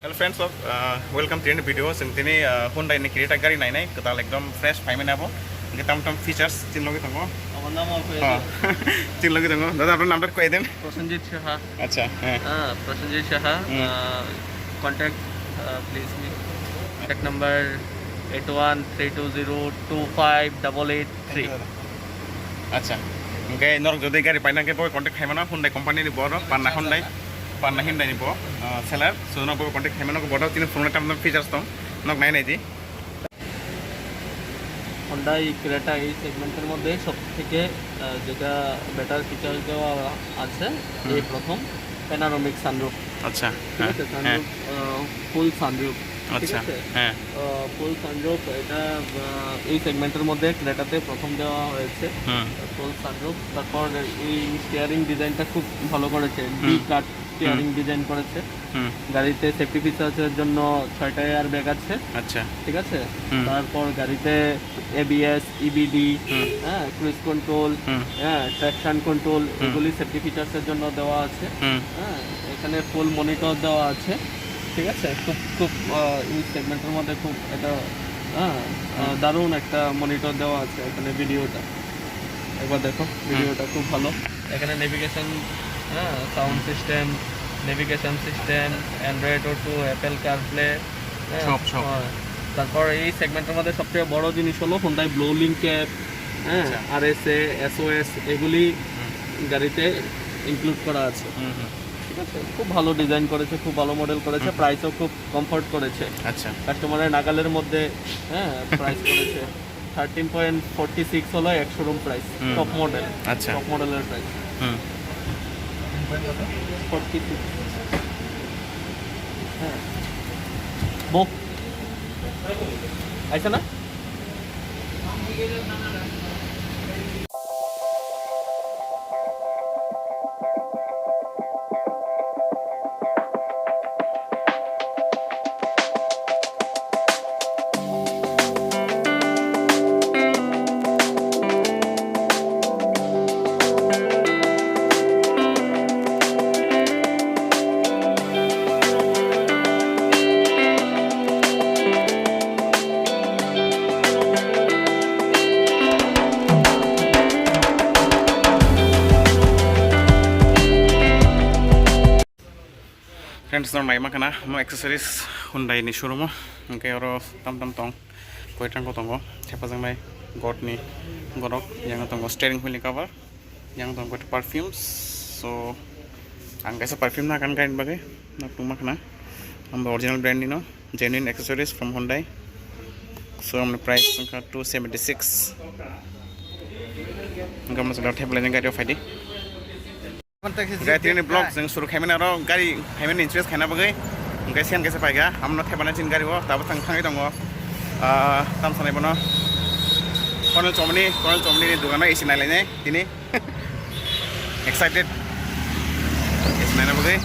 Hello friends of welcome to the video. Sing tini Hyundai ni Creta gari nai nai ketal ekdom fresh paime na abo. Kita tam features tin logi tanggo. আমার নাম অল্প Tin logi tanggo. Dada apnar naam ta koi den. Prosenjit Saha Acha. Prosenjit Saha contact please me contact number 8132025883 Acha. Oke, norok jodi gari paina ke boy contact khai mana Hyundai company ni boro panna Hyundai ni bo seller. So no boy contact khai mana ko bodo tin phone tam features tom. Nok nai nai ji. Hyundai Creta এই সেগমেন্টের মধ্যে সবথেকে যেটা better feature দেওয়া আছে এই প্রথম panoramic sunroof. আচ্ছা ঠিক আছে, সানরুফ ফুল সানরুফ। আচ্ছা হ্যাঁ ফুল সানরুফ এটা এই সেগমেন্টের মধ্যে ক্রেটাতে প্রথম দেওয়া হয়েছে ফুল সানরুফ। তারপর এই স্টিয়ারিং ডিজাইনটা খুব ভালো করেছে, ডি কাট স্টিয়ারিং ডিজাইন করেছে। গাড়িতে সেফটি ফিচার্সের জন্য 6টা এয়ার ব্যাগ আছে। আচ্ছা ঠিক আছে, তারপর গাড়িতে এবিএস, ইবিডি, হ্যাঁ, ক্রুজ কন্ট্রোল, হ্যাঁ, ট্র্যাকশন কন্ট্রোল, এগুলি সেফটি ফিচার্সের জন্য দেওয়া আছে। হ্যাঁ, এখানে ফুল মনিটর দেওয়া আছে। ঠিক আছে, খুব খুব এই সেগমেন্টের মধ্যে খুব এটা দারুণ একটা মনিটর দেওয়া আছে। এখানে ভিডিওটা একবার দেখো, ভিডিওটা খুব ভালো। এখানে নেভিগেশন, হ্যাঁ, sound system, navigation system, Android auto, Apple CarPlay, সব। তারপর এই সেগমেন্টের মধ্যে সবচেয়ে বড় জিনিস হলো Hyundai ব্লোলিং ক্যাপ, হ্যাঁ, আরএসএ, এসওএস, এগুলি গাড়িতে ইনক্লুড করা আছে। ঠিক আছে, খুব ভালো ডিজাইন করেছে, খুব ভালো মডেল করেছে, প্রাইসও খুব কমফোর্ট করেছে। আচ্ছা, কাস্টমারের নাগালের মধ্যে, হ্যাঁ, প্রাইস করেছে 13.46 হলো এক শোরুম প্রাইস, টপ মডেল। আচ্ছা, টপ মডেলের প্রাইস 46। হ্যাঁ, বুক আইসা না। Friends, non mai makana mo accessories Hyundai ni showroom ngke oro tam tong poitrang ko tongo thepajang mai god ni gorok yang tongo steering wheel ni cover yang tongo perfumes. So ang kaisa perfume na kan kain bagai na tumakna am original brand ni no genuine accessories from Hyundai. So am price ka 276 ngam na sa thepla ni gari faidi गाड़ी ने blog जों सुरु खायमोन आरो गाड़ी खायमोन insurance खायना बागै ओंखाय सेन कैसे पाइगा हमनो थेबाना चिन गाड़ी वो दाबो थांखाङै दङ ताम सानाय बनो कर्नेल चमनी नि दुकानाव एसि नायलायनाय दिनै एक्साइटेड एसि नायना बागै